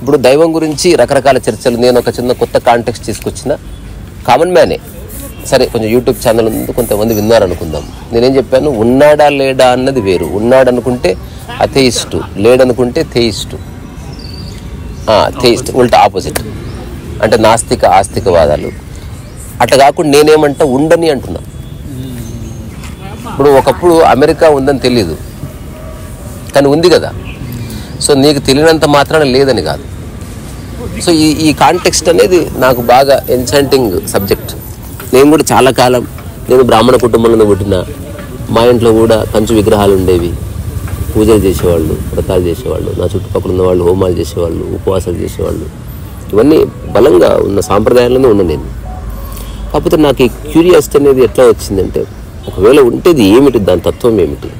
ఇప్పుడు దైవం గురించి రకరకాల చర్చలు, నేను ఒక చిన్న కొత్త కాంటెక్స్ట్ తీసుకొచ్చిన, కామన్ మ్యానే సరే కొంచెం యూట్యూబ్ ఛానల్ ఉంది, కొంతమంది విన్నారనుకుందాం. నేనేం చెప్పాను, ఉన్నాడా లేడా అన్నది వేరు. ఉన్నాడనుకుంటే అథెయిస్టు, లేడనుకుంటే థెయిస్టు. థెయిస్ట్ ఉల్టా ఆపోజిట్, అంటే నాస్తిక ఆస్తికవాదాలు. అట్లా కాకుండా నేనేమంటా ఉండని అంటున్నా. ఇప్పుడు ఒకప్పుడు అమెరికా ఉందని తెలీదు, కానీ ఉంది కదా. సో నీకు తెలియనంత మాత్రాన లేదని కాదు. సో ఈ కాంటెక్స్ట్ అనేది నాకు బాగా ఎన్చాంటింగ్ సబ్జెక్ట్. నేను కూడా చాలా కాలం, నేను బ్రాహ్మణ కుటుంబంలో పుట్టిన, మా ఇంట్లో కూడా కంచు విగ్రహాలు ఉండేవి, పూజలు చేసేవాళ్ళు, వ్రతాలు చేసేవాళ్ళు, నా చుట్టుపక్కల ఉన్న వాళ్ళు హోమాలు చేసేవాళ్ళు, ఉపవాసాలు చేసేవాళ్ళు. ఇవన్నీ బలంగా ఉన్న సాంప్రదాయాల్లోనే ఉన్నా నేను. కాకపోతే నాకు ఈ క్యూరియాసిటీ అనేది ఎట్లా వచ్చిందంటే, ఒకవేళ ఉంటేది ఏమిటి, దాని తత్వం ఏమిటి,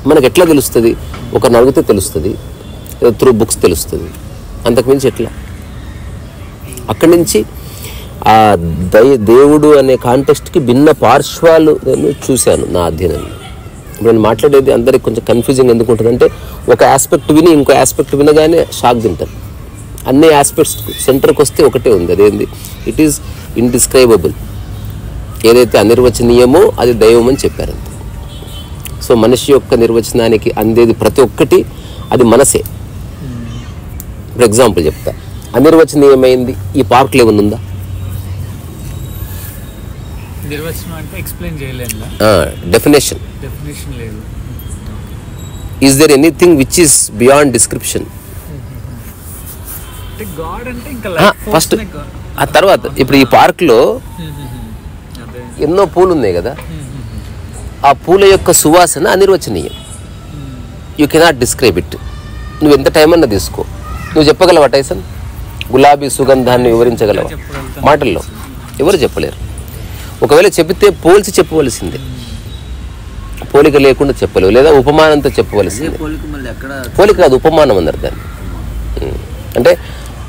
మనకు ఎట్లా తెలుస్తుంది? ఒకరిని అడిగితే తెలుస్తుంది, త్రూ బుక్స్ తెలుస్తుంది, అంతకుమించి ఎట్లా? అక్కడి నుంచి ఆ దేవుడు అనే కాంటెక్స్ట్కి భిన్న పార్శ్వాలు నేను చూశాను నా అధ్యయనంలో. నేను మాట్లాడేది అందరికి కొంచెం కన్ఫ్యూజింగ్ ఎందుకు ఉంటుందంటే, ఒక ఆస్పెక్ట్ విని ఇంకో ఆస్పెక్ట్ వినగానే షాక్ తింటారు. అన్ని ఆస్పెక్ట్స్ సెంటర్కి వస్తే ఒకటే ఉంది, అదేంది, ఇట్ ఈస్ ఇండిస్క్రైబుల్. ఏదైతే అనిర్వచనీయమో అది దైవం అని చెప్పారంతే. సో మనిషి యొక్క నిర్వచనానికి అందేది ప్రతి ఒక్కటి అది మనసే. ఫర్ ఎగ్జాంపుల్ చెప్తా, అనిర్వచనీయమైంది ఈ పార్క్లో ఏమన్నా ఉందా? Definition. Is there anything which is beyond description? First ఆ తర్వాత ఇప్పుడు ఈ పార్క్లో ఎన్నో పూలు ఉన్నాయి కదా, ఆ పూల యొక్క సువాసన అనిర్వచనీయం. You cannot describe it. నువ్వు ఎంత టైం అన్నా తీసుకో. నువ్వు చెప్పగలవా టైసన్ గులాబీ సుగంధాన్ని వివరించగలవా? మాటల్లో ఎవరు చెప్పలేరు. ఒకవేళ చెబితే పోల్చి చెప్పవలసిందే, పోలిక లేకుండా చెప్పలేవు, లేదా ఉపమానంతో చెప్పవలసిందే. పోలిక కాదు, ఉపమానం అన్నారు దాన్ని. అంటే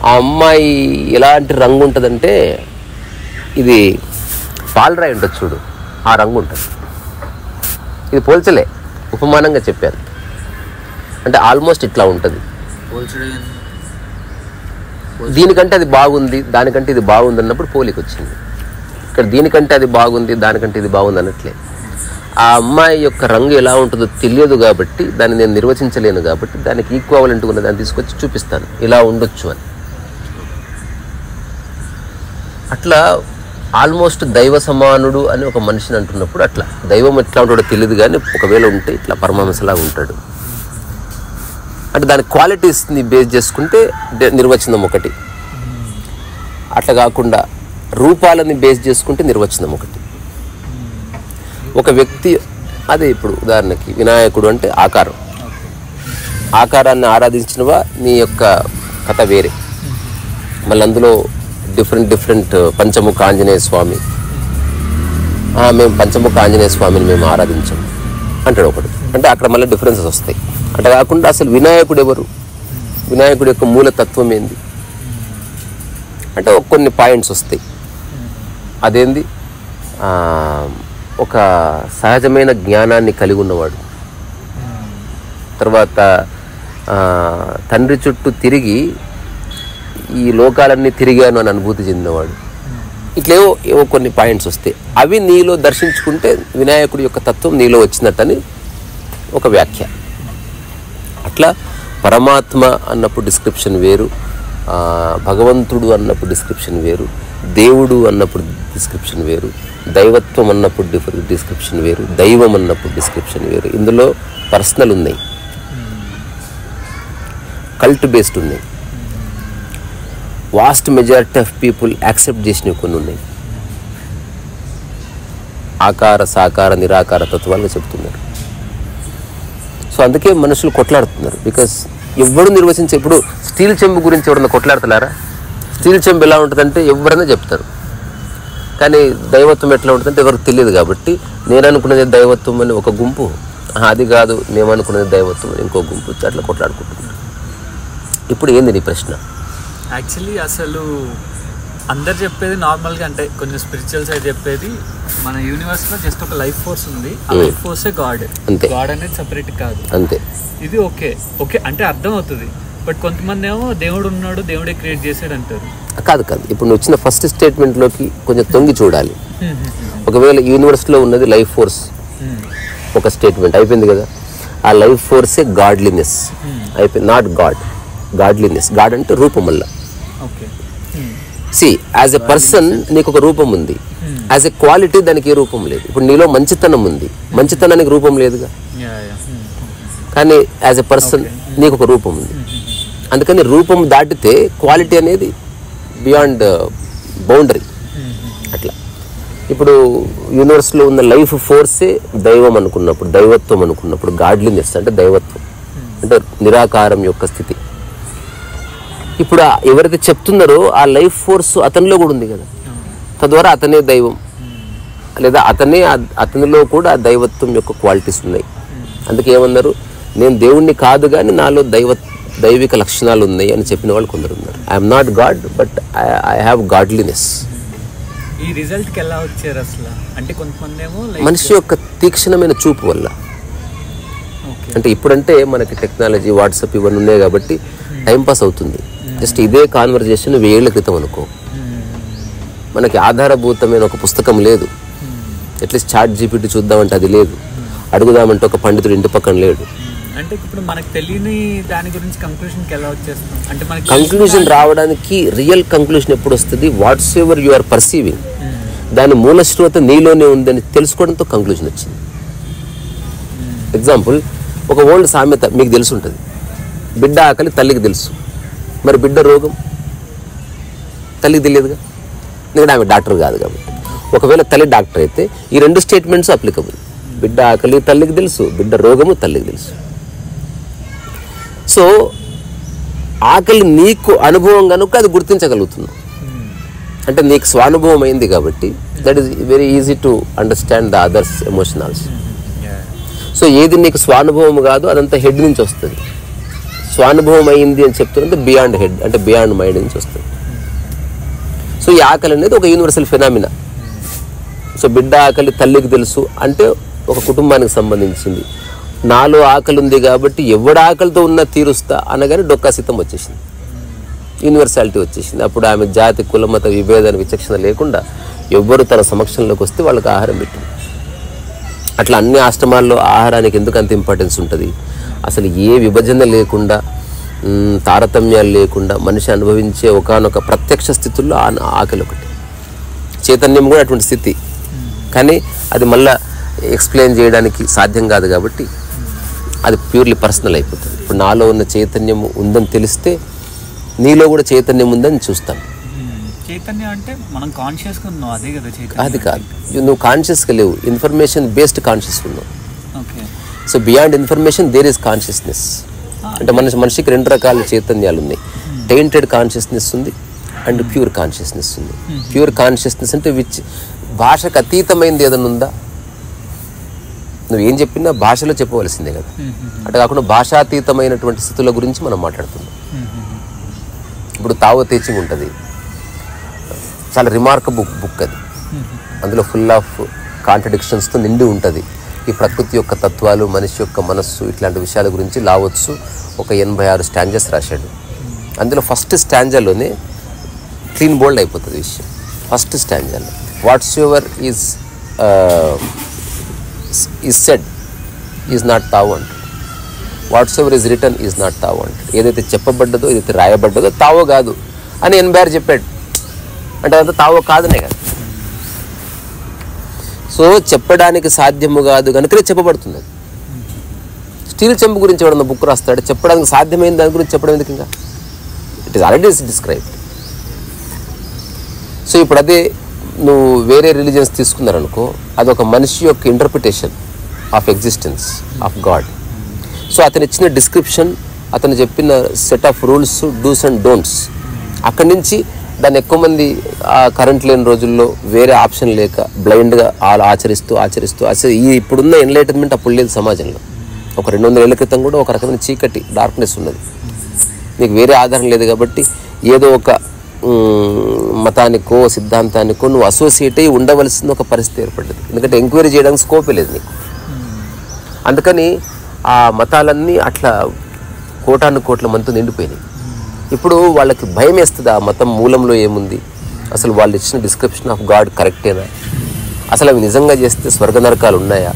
ఆ అమ్మాయి ఎలాంటి రంగు ఉంటుందంటే, ఇది పాలరాయి ఉంటుంది చూడు, ఆ రంగు ఉంటుంది. ఇది పోల్చలే, ఉపమానంగా చెప్పారు. అంటే ఆల్మోస్ట్ ఇట్లా ఉంటుంది. దీనికంటే అది బాగుంది, దానికంటే ఇది బాగుంది అన్నప్పుడు పోలిక వచ్చింది. ఇక్కడ దీనికంటే అది బాగుంది, దానికంటే ఇది బాగుంది అన్నట్లే. ఆ అమ్మాయి యొక్క రంగు ఎలా ఉంటుందో తెలియదు కాబట్టి, దాన్ని నేను నిర్వచించలేను కాబట్టి, దానికి ఈక్వాలెంట్ ఉన్న దాన్ని తీసుకొచ్చి చూపిస్తాను, ఇలా ఉండొచ్చు అని. అట్లా ఆల్మోస్ట్ దైవ సమానుడు అని ఒక మనిషిని అంటున్నప్పుడు, అట్లా దైవం ఎట్లా ఉంటాడో తెలియదు, కానీ ఒకవేళ ఉంటే ఇట్లా పరమహంసలాగా ఉంటాడు. అంటే దాని క్వాలిటీస్ని బేస్ చేసుకుంటే నిర్వచనం ఒకటి, అట్లా కాకుండా రూపాలని బేస్ చేసుకుంటే నిర్వచనం ఒకటి. ఒక వ్యక్తి, అదే ఇప్పుడు ఉదాహరణకి వినాయకుడు అంటే ఆకారం, ఆకారాన్ని ఆరాధించినవా నీ యొక్క కథ వేరే. మళ్ళీ అందులో డిఫరెంట్ పంచముఖ ఆంజనేయ స్వామి, మేము పంచముఖ ఆంజనేయ స్వామిని మేము ఆరాధించాము అంటాడు ఒకటి. అంటే అక్కడ మళ్ళీ డిఫరెన్సెస్ వస్తాయి. అట్లా కాకుండా అసలు వినాయకుడు ఎవరు, వినాయకుడి యొక్క మూలతత్వం ఏంది అంటే కొన్ని పాయింట్స్ వస్తాయి. అదేంది, ఒక సహజమైన జ్ఞానాన్ని కలిగి ఉన్నవాడు, తర్వాత తండ్రి చుట్టూ తిరిగి ఈ లోకాలన్నీ తిరిగాను అని అనుభూతి చెందినవాడు. ఇట్లేవో ఏవో కొన్ని పాయింట్స్ వస్తాయి. అవి నీలో దర్శించుకుంటే వినాయకుడి యొక్క తత్వం నీలో వచ్చినట్టని ఒక వ్యాఖ్య. అట్లా పరమాత్మ అన్నప్పుడు డిస్క్రిప్షన్ వేరు, భగవంతుడు అన్నప్పుడు డిస్క్రిప్షన్ వేరు, దేవుడు అన్నప్పుడు డిస్క్రిప్షన్ వేరు, దైవత్వం అన్నప్పుడు డిస్క్రిప్షన్ వేరు, దైవం అన్నప్పుడు డిస్క్రిప్షన్ వేరు. ఇందులో పర్సనల్ ఉన్నాయి, కల్ట్ బేస్డ్ ఉన్నాయి, vast majority of people accept చేసినవి కొన్ని ఉన్నాయి. ఆకార సాకార నిరాకార తత్వాలుగా చెప్తున్నారు. సో అందుకే మనుషులు కొట్లాడుతున్నారు. బికాస్ ఎవరు నిర్వచించే, ఇప్పుడు స్టీల్ చెంబు గురించి ఎవరన్నా కొట్లాడుతున్నారా? స్టీల్ చెంబు ఎలా ఉంటుందంటే ఎవరైనా చెప్తారు, కానీ దైవత్వం ఎట్లా ఉంటుందంటే ఎవరికి తెలియదు. కాబట్టి నేను అనుకునేది దైవత్వం అని ఒక గుంపు, అది కాదు మేము అనుకునేది దైవత్వం అని ఇంకో గుంపు, అట్లా కొట్లాడుకుంటున్నారు. ఇప్పుడు ఏంది నీ ప్రశ్న? యాక్చువల్లీ అసలు అందరు చెప్పేది నార్మల్గా, అంటే కొంచెం స్పిరిచువల్ సైడ్ చెప్పేది, మన యూనివర్స్లో జస్ట్ ఒక లైఫ్ ఫోర్స్ ఉంది, ఆ లైఫ్ ఫోర్సే గాడ్. గాడ్ అనేది సపరేట్ కాదు, అంతే. ఇది ఓకే ఓకే అంటే అర్థం అవుతుంది. బట్ కొంతమంది ఏమో దేవుడు ఉన్నాడు, దేవుడే క్రియేట్ చేశాడు అంటారు. కాదు ఇప్పుడు నువ్వు వచ్చిన ఫస్ట్ స్టేట్మెంట్లోకి కొంచెం తొంగి చూడాలి. ఒకవేళ యూనివర్స్లో ఉన్నది లైఫ్ ఫోర్స్ ఒక స్టేట్మెంట్ అయిపోయింది కదా, ఆ లైఫ్ ఫోర్సే గాడ్లీనెస్ అయిపోయింది, నాట్ గాడ్. గాడ్లీనెస్, గాడ్ అంటే రూపం వల్ల. సి యాజ్ ఎ పర్సన్ నీకు ఒక రూపం ఉంది, యాజ్ ఎ క్వాలిటీ దానికి ఏ రూపం లేదు. ఇప్పుడు నీలో మంచితనం ఉంది, మంచితనానికి రూపం లేదుగా, కానీ యాజ్ ఎ పర్సన్ నీకు ఒక రూపం ఉంది. అందుకని రూపం దాటితే క్వాలిటీ అనేది బియాండ్ బౌండరీ. అట్లా ఇప్పుడు యూనివర్స్లో ఉన్న లైఫ్ ఫోర్సే దైవం అనుకున్నప్పుడు, దైవత్వం అనుకున్నప్పుడు, గాడ్లీనెస్ అంటే దైవత్వం అంటే నిరాకారం యొక్క స్థితి. ఇప్పుడు ఎవరైతే చెప్తున్నారో ఆ లైఫ్ ఫోర్స్ అతనిలో కూడా ఉంది కదా, తద్వారా అతనే దైవం, లేదా అతనిలో కూడా ఆ దైవత్వం యొక్క క్వాలిటీస్ ఉన్నాయి. అందుకే ఏమన్నారు, నేను దేవుణ్ణి కాదు కానీ నాలో దైవిక లక్షణాలు ఉన్నాయి అని చెప్పిన వాళ్ళు కొందరు ఉన్నారు. I'm not God but I have godliness. ఈ రిజల్ట్కి ఎలా వచ్చారు అసలు? అంటే కొంతమంది ఏమో మనిషి యొక్క తీక్షణమైన చూపు వల్ల. అంటే ఇప్పుడంటే మనకి టెక్నాలజీ, వాట్సాప్ ఇవన్నీ ఉన్నాయి కాబట్టి టైంపాస్ అవుతుంది. జస్ట్ ఇదే కాన్వర్జేషన్ 1000 ఏళ్ల క్రితం అనుకో, మనకి ఆధారభూతమైన ఒక పుస్తకం లేదు, అట్లీస్ట్ చాట్ జీపీటీ చూద్దామంటే అది లేదు, అడుగుదామంటే ఒక పండితుడు ఇంటి పక్కన లేడు. అంటే ఇప్పుడు మనకు తెలియని దాని గురించి కంక్లూషన్కి ఎలా వచ్చేస్తాం? అంటే మనకి కంక్లూజన్ రావడానికి రియల్ కంక్లూజన్ ఎప్పుడు వస్తుంది? What's ever you are perceiving, దాని మూల శ్రోత నీలోనే ఉందని తెలుసుకోవడంతో కంక్లూజన్ వచ్చింది. ఎగ్జాంపుల్, ఒక ఓల్డ్ సామెత మీకు తెలిసి ఉంటుంది, బిడ్డ ఆకలి తల్లికి తెలుసు, మరి బిడ్డ రోగం తల్లికి తెలియదుగా, ఎందుకంటే ఆమె డాక్టర్ కాదు కాబట్టి. ఒకవేళ తల్లి డాక్టర్ అయితే ఈ 2 స్టేట్మెంట్స్ అప్లికబుల్. బిడ్డ ఆకలి తల్లికి తెలుసు, బిడ్డ రోగము తల్లికి తెలుసు. సో ఆకలి నీకు అనుభవం కనుక అది గుర్తించగలుగుతున్నావు, అంటే నీకు స్వానుభవం అయింది కాబట్టి that is very easy to understand the others emotion also. So ఏది నీకు స్వానుభవం కాదు అదంతా హెడ్ నుంచి వస్తుంది. స్వానుభవం అయింది అని చెప్తున్నది బియాండ్ హెడ్, అంటే బియాండ్ మైండ్ నుంచి వస్తుంది. సో ఈ ఆకలి అనేది ఒక యూనివర్సల్ ఫినామినా. సో బిడ్డ ఆకలి తల్లికి తెలుసు అంటే ఒక కుటుంబానికి సంబంధించింది. నాలో ఆకలి ఉంది కాబట్టి ఎవడ ఆకలితో ఉన్నా తీరుస్తా అనగానే డొక్కాసితం వచ్చేసింది, యూనివర్సాలిటీ వచ్చేసింది. అప్పుడు ఆమె జాతి కులమత విభేదాన్ని విచక్షణ లేకుండా ఎవ్వరు తన సమక్షంలోకి వస్తే వాళ్ళకి ఆహారం పెట్టింది. అట్లా అన్ని ఆశ్రమాల్లో ఆహారానికి ఎందుకు అంత ఇంపార్టెన్స్ ఉంటుంది? అసలు ఏ విభజన లేకుండా, తారతమ్యాలు లేకుండా మనిషి అనుభవించే ఒకానొక ప్రత్యక్ష స్థితుల్లో ఆకలి ఒకటి. చైతన్యం కూడా అటువంటి స్థితి, కానీ అది మళ్ళీ ఎక్స్ప్లెయిన్ చేయడానికి సాధ్యం కాదు కాబట్టి అది ప్యూర్లీ పర్సనల్ అయిపోతుంది. ఇప్పుడు నాలో ఉన్న చైతన్యం ఉందని తెలిస్తే నీలో కూడా చైతన్యం ఉందని చూస్తాను. చైతన్యం అంటే మనం కాన్షియస్గా ఉన్నాం, అదే కదా చైతన్యం. అది కాదు, నువ్వు కాన్షియస్గా లేవు, ఇన్ఫర్మేషన్ బేస్డ్ కాన్షియస్ ఉన్నావు. Okay. So beyond information there is consciousness. అంటే మనిషికి 2 రకాల చైతన్యాలు ఉన్నాయి. టెయింటెడ్ కాన్షియస్నెస్ ఉంది అండ్ ప్యూర్ కాన్షియస్నెస్ ఉంది. ప్యూర్ కాన్షియస్నెస్ అంటే భాషకు అతీతమైనది ఏదైనా ఉందా? నువ్వేం చెప్పినా భాషలో చెప్పవలసిందే కదా. అంటే కాకుండా భాషాతీతమైనటువంటి స్థితుల గురించి మనం మాట్లాడుతున్నాం. ఇప్పుడు తావో టీచింగ్ ఉంటుంది, చాలా రిమార్కబుల్ బుక్ అది. అందులో ఫుల్ ఆఫ్ కాంట్రడిక్షన్స్తో నిండి ఉంటుంది. ఈ ప్రకృతి యొక్క తత్వాలు, మనిషి యొక్క మనస్సు, ఇట్లాంటి విషయాల గురించి లావచ్చు ఒక 86 స్టాంజెస్ రాశాడు. అందులో ఫస్ట్ స్టాంజాలోనే క్లీన్ బోల్డ్ అయిపోతుంది విషయం. ఫస్ట్ స్టాంజాలో whatsoever is said is not Tao అంటాడు. Whatsoever is return is not Tao అంటాడు. ఏదైతే చెప్పబడ్డదో, ఏదైతే రాయబడ్డదో తావో కాదు అని ఎన్బైర్ చెప్పాడు. అంటే అదంతా తావో కాదనే కదా. సో చెప్పడానికి సాధ్యము కాదు కనుకనే చెప్పబడుతుంది. స్టీల్ చెంపు గురించి ఎవడన్నా బుక్ రాస్తాడు, చెప్పడానికి సాధ్యమైన దాని గురించి చెప్పడం ఎందుకు? ఇంకా it is already described. So ఇప్పుడు అదే నువ్వు వేరే రిలీజియన్స్ తీసుకున్నారనుకో, అదొక మనిషి యొక్క interpretation of existence of God. So అతను ఇచ్చిన డిస్క్రిప్షన్, అతను చెప్పిన set of rules, dos and don'ts, అక్కడి నుంచి దాన్ని ఎక్కువ మంది కరెంట్ లేని రోజుల్లో వేరే ఆప్షన్ లేక బ్లైండ్గా ఆచరిస్తూ అసలు ఈ ఇప్పుడున్న ఎన్లైటన్మెంట్ అప్పుడు లేదు సమాజంలో. ఒక 200 ఏళ్ల క్రితం కూడా ఒక రకమైన చీకటి, డార్క్నెస్ ఉన్నది. నీకు వేరే ఆధారం లేదు కాబట్టి ఏదో ఒక మతానికో సిద్ధాంతానికో నువ్వు అసోసియేట్ అయ్యి ఉండవలసిన ఒక పరిస్థితి ఏర్పడ్డది. ఎందుకంటే ఎంక్వైరీ చేయడానికి స్కోపే లేదు నీకు. అందుకని ఆ మతాలన్నీ అట్లా కోటాను కోట్ల మందితో నిండిపోయినాయి. ఇప్పుడు వాళ్ళకి భయం వేస్తుంది ఆ మతం మూలంలో ఏముంది, అసలు వాళ్ళు ఇచ్చిన డిస్క్రిప్షన్ ఆఫ్ గాడ్ కరెక్టేనా, అసలు అవి నిజంగా చేస్తే స్వర్గ నరకాలు ఉన్నాయా,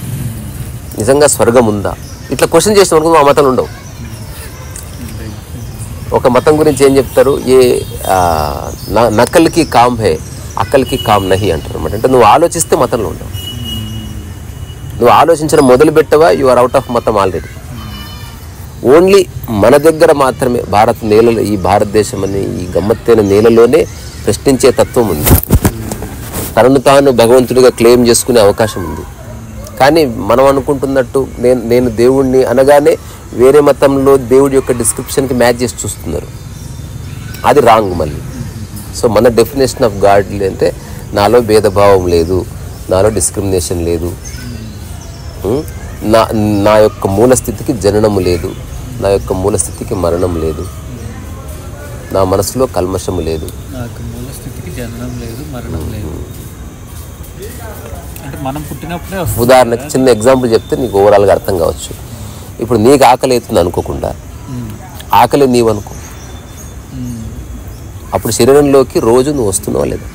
నిజంగా స్వర్గం ఉందా, ఇట్లా క్వశ్చన్ చేసిన వరకు ఆ మతాలు ఉండవు. ఒక మతం గురించి ఏం చెప్తారు, నకల్కి కామ్ హే అక్కల్కి కామ్ నహి అంటారు అనమాట. అంటే నువ్వు ఆలోచిస్తే మతంలో ఉండవు, నువ్వు ఆలోచించడం మొదలు పెట్టవా యు ఆర్ అవుట్ ఆఫ్ మతం ఆల్రెడీ. ఓన్లీ మన దగ్గర మాత్రమే భారత్ నేలలో, ఈ భారతదేశం అనే ఈ గమ్మత్తైన నేలలోనే ప్రశ్నించే తత్వం ఉంది. తనను తాను భగవంతుడిగా క్లెయిమ్ చేసుకునే అవకాశం ఉంది. కానీ మనం అనుకుంటున్నట్టు నేను దేవుణ్ణి అనగానే వేరే మతంలో దేవుడి యొక్క డిస్క్రిప్షన్కి మ్యాచ్ చేసి చూస్తున్నారు, అది రాంగ్ మళ్ళీ. సో మన డెఫినేషన్ ఆఫ్ గాడ్ అంటే నాలో భేదభావం లేదు, నాలో డిస్క్రిమినేషన్ లేదు, నా యొక్క మూలస్థితికి జననము లేదు, నా యొక్క మూలస్థితికి మరణం లేదు, నా మనసులో కల్మషము లేదు, నాకు మూలస్థితికి జననం లేదు, మరణం లేదు. అంటే మనం పుట్టినప్పుడే. ఉదాహరణకి చిన్న ఎగ్జాంపుల్ చెప్తే నీకు ఓవరాల్గా అర్థం కావచ్చు. ఇప్పుడు నీకు ఆకలి అవుతుంది అనుకోకుండా ఆకలి నీవు అనుకో, అప్పుడు శరీరంలోకి రోజు నువ్వు వస్తున్నావా లేదా?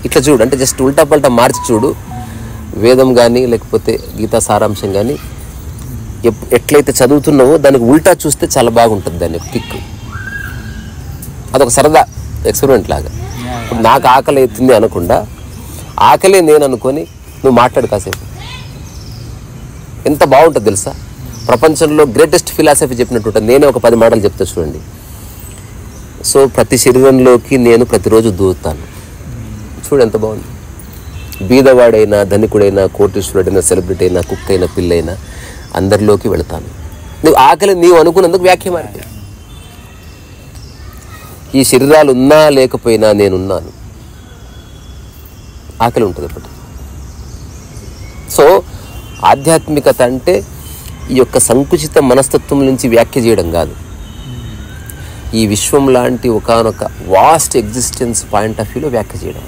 ఇట్లా చూడు, అంటే జస్ట్ ఉల్టా పల్టా మార్చి చూడు. వేదం కానీ లేకపోతే గీతా సారాంశం కానీ ఎట్లయితే చదువుతున్నావో దానికి ఉల్టా చూస్తే చాలా బాగుంటుంది. దాని కిక్ అదొక సరదా ఎక్స్పెరిమెంట్ లాగా. ఇప్పుడు నాకు ఆకలి అవుతుంది అనకుండా ఆకలే నేను అనుకొని నువ్వు మాట్లాడు కాసేపు, ఎంత బాగుంటుంది తెలుసా. ప్రపంచంలో గ్రేటెస్ట్ ఫిలాసఫీ చెప్పినట్టు ఉంటుంది. నేనే ఒక 10 మాటలు చెప్తా చూడండి. సో ప్రతి శరీరంలోకి నేను ప్రతిరోజు దూరుతాను. చూడు ఎంత బాగుంది. బీదవాడైనా ధనికుడైనా కోటీశ్వరుడైనా సెలబ్రిటీ అయినా కుక్ అయినా పిల్లైనా అందరిలోకి వెళతాను. నువ్వు ఆకలి నీవు అనుకున్నందుకు వ్యాఖ్య మారిపోయి. ఈ శరీరాలు ఉన్నా లేకపోయినా నేనున్నాను. ఆకలి ఉంటుంది అప్పటి. సో ఆధ్యాత్మికత అంటే ఈ యొక్క సంకుచిత మనస్తత్వం నుంచి వ్యాఖ్య చేయడం కాదు. ఈ విశ్వం లాంటి ఒకానొక వాస్ట్ ఎగ్జిస్టెన్స్ పాయింట్ ఆఫ్ వ్యూలో వ్యాఖ్య చేయడం.